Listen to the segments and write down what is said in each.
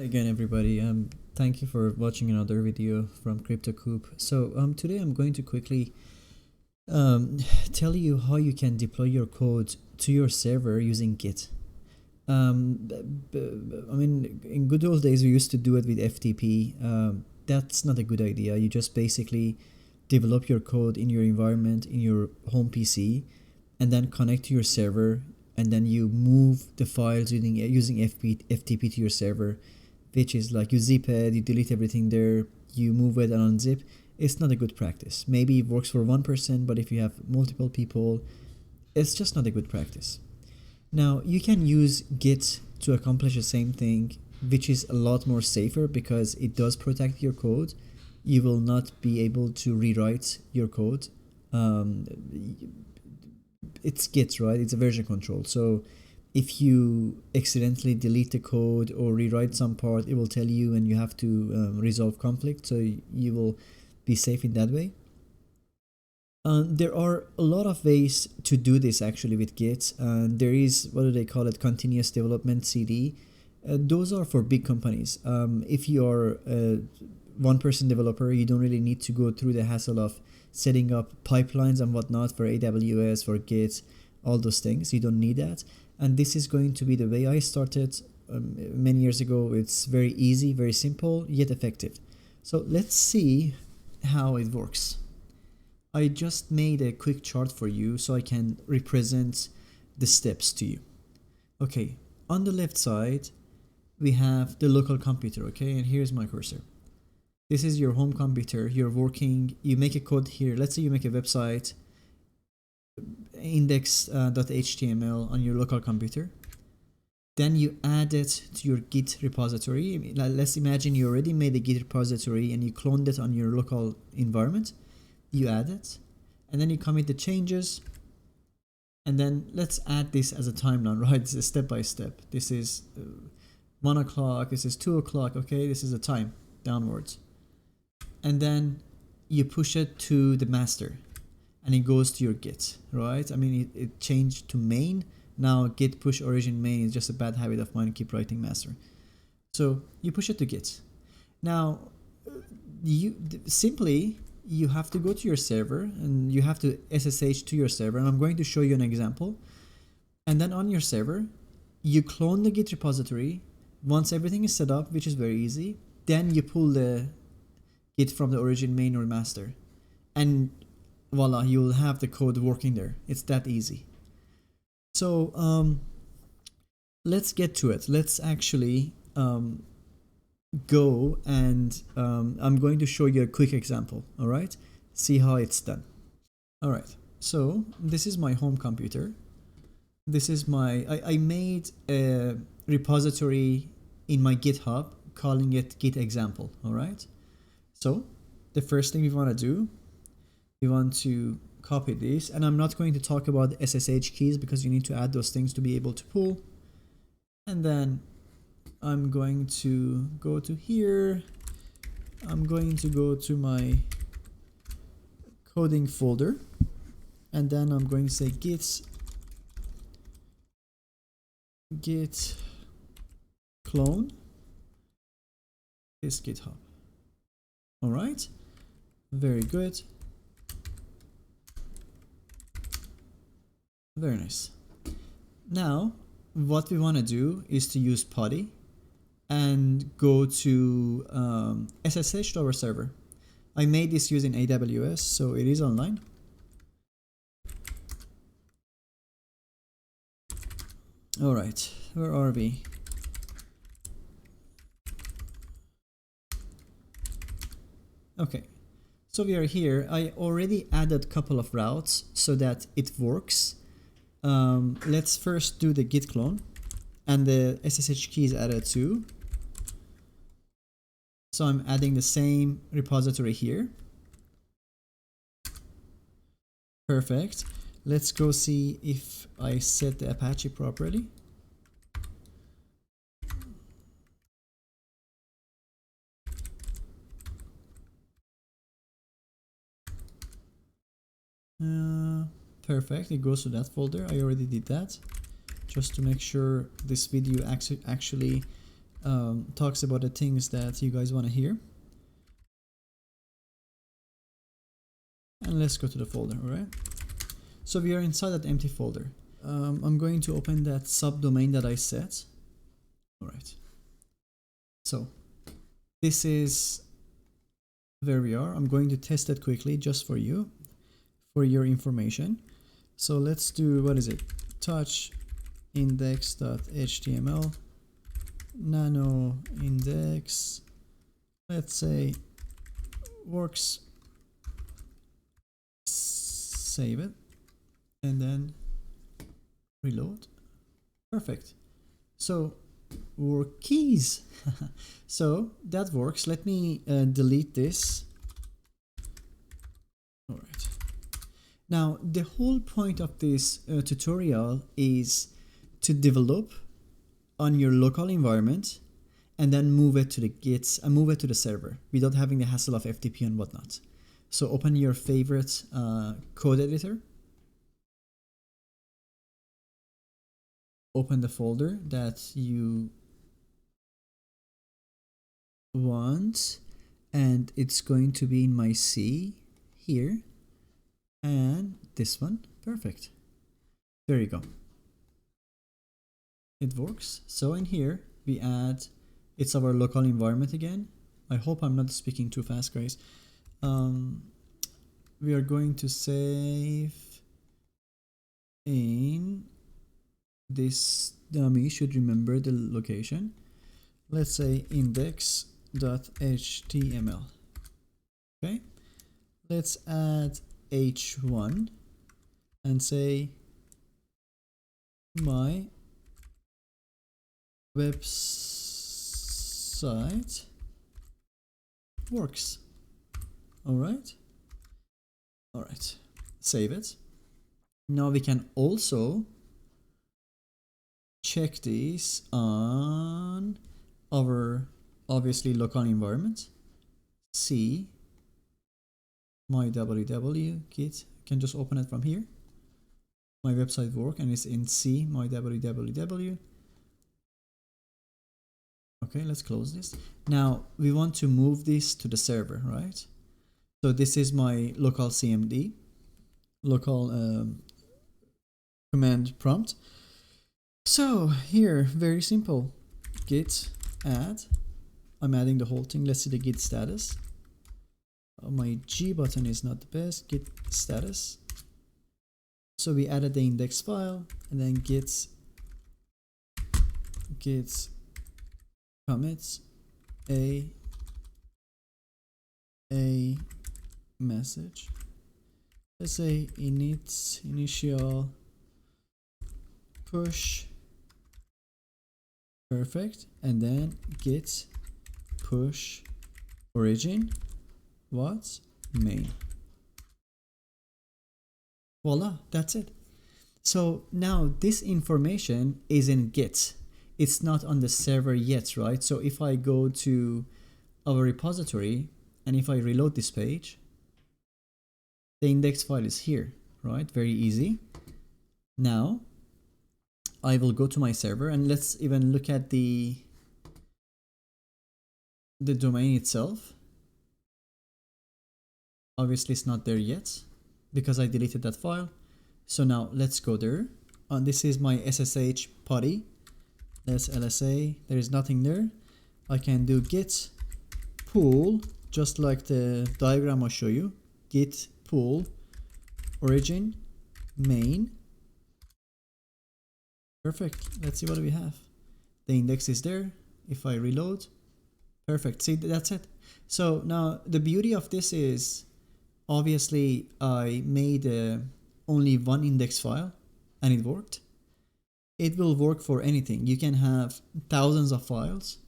again, everybody. Thank you for watching another video from CryptoCoop. So today I'm going to quickly tell you how you can deploy your code to your server using Git. I mean, in good old days we used to do it with FTP. That's not a good idea. You just basically develop your code in your environment in your home PC, and then connect to your server, and then you move the files using FTP to your server, which is like you zip it, you delete everything there, you move it and unzip. It's not a good practice. Maybe it works for one person, but if you have multiple people, it's just not a good practice. Now, you can use Git to accomplish the same thing, which is a lot more safer because it does protect your code. You will not be able to rewrite your code. It's Git, right? It's a version control. So if you accidentally delete the code or rewrite some part, it will tell you and you have to resolve conflict. So you will be safe in that way. There are a lot of ways to do this actually with Git. There is, what do they call it, continuous development CD. Those are for big companies. If you are a one-person developer, you don't really need to go through the hassle of setting up pipelines and whatnot for AWS, for Git, all those things. You don't need that. And this is going to be the way I started many years ago. It's very easy, very simple, yet effective. So let's see how it works. I just made a quick chart for you so I can represent the steps to you. Okay, on the left side, we have the local computer, okay? And here's my cursor. This is your home computer. You're working, you make a code here. Let's say you make a website, index.html on your local computer. Then you add it to your Git repository. Let's imagine you already made a Git repository and you cloned it on your local environment. You add it, and then you commit the changes, and then let's add this as a timeline, right? This is step by step. This is 1 o'clock, this is 2 o'clock, okay? This is a time downwards. And then you push it to the master, and it goes to your Git, right? I mean, it changed to main. Now Git push origin main is just a bad habit of mine, keep writing master. So you push it to Git. Now, you have to go to your server and you have to SSH to your server, and I'm going to show you an example. And then on your server, you clone the Git repository. Once everything is set up, which is very easy, then you pull the Git from the origin main or master, and voila, you will have the code working there. It's that easy. So let's get to it. Let's actually go and I'm going to show you a quick example. All right, see how it's done. All right, so this is my home computer. This is I made a repository in my GitHub calling it Git example. All right, so the first thing we want to do, we want to copy this, and I'm not going to talk about the SSH keys because you need to add those things to be able to pull. And then I'm going to go to here. I'm going to go to my coding folder, and then I'm going to say git clone this GitHub. All right, very good, very nice. Now what we want to do is to use PuTTY and go to SSH to our server. I made this using AWS, so it is online. All right, where are we? Okay, so we are here. I already added a couple of routes so that it works. Let's first do the git clone, and the SSH key is added too. So I'm adding the same repository here. Perfect. Let's go see if I set the Apache properly. Perfect, it goes to that folder. I already did that just to make sure this video actually talks about the things that you guys want to hear. And let's go to the folder, alright? So we are inside that empty folder. I'm going to open that subdomain that I set. Alright. So this is where we are. I'm going to test it quickly just for you, for your information. So let's do, what is it? Touch index.html nano index, let's say works, save it, and then reload. Perfect. So work keys. So that works. Let me delete this. All right. Now the whole point of this tutorial is to develop on your local environment and then move it to the Git and move it to the server without having the hassle of FTP and whatnot. So open your favorite code editor. Open the folder that you want, and it's going to be in my C here, and this one. Perfect. There you go. It works. So in here we add, it's our local environment again. I hope I'm not speaking too fast, guys. We are going to save in this dummy, should remember the location. Let's say index.html. Okay, let's add h1 and say my website works. All right, save it. Now we can also check this on our obviously local environment. C my www git, can just open it from here. My website work, and it's in C my www. Okay, let's close this. Now we want to move this to the server, right? So this is my local CMD, local command prompt. So here, very simple, git add. I'm adding the whole thing. Let's see the git status. My G button is not the best. Git status. So we added the index file, and then git commits a message. Let's say initial push. Perfect. And then git push origin what main. Voila, that's it. So now this information is in Git. It's not on the server yet, right? So if I go to our repository and if I reload this page, the index file is here, right? Very easy. Now I will go to my server, and let's even look at the domain itself. Obviously it's not there yet because I deleted that file. So now let's go there. This is my SSH PuTTY. Let's LSA. There is nothing there. I can do git pull, just like the diagram I'll show you. Git pull origin main. Perfect. Let's see what we have. The index is there. If I reload, perfect. See, that's it. So now the beauty of this is, obviously I made only one index file and it worked. It will work for anything. You can have thousands of files,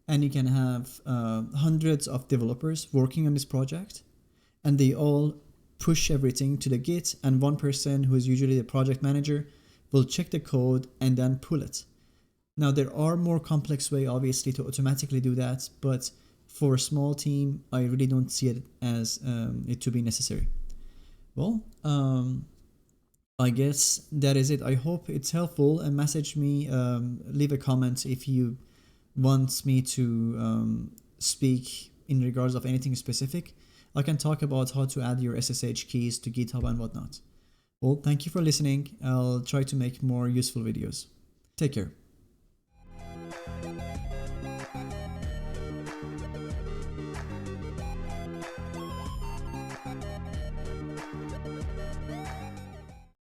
and you can have hundreds of developers working on this project, and they all push everything to the Git, and one person, who is usually the project manager, will check the code and then pull it. Now there are more complex ways obviously to automatically do that, but for a small team I really don't see it as it to be necessary. Well, I guess that is it. I hope it's helpful, and message me, leave a comment if you wants me to speak in regards of anything specific, I can talk about how to add your SSH keys to GitHub and whatnot. Well, thank you for listening. I'll try to make more useful videos. Take care.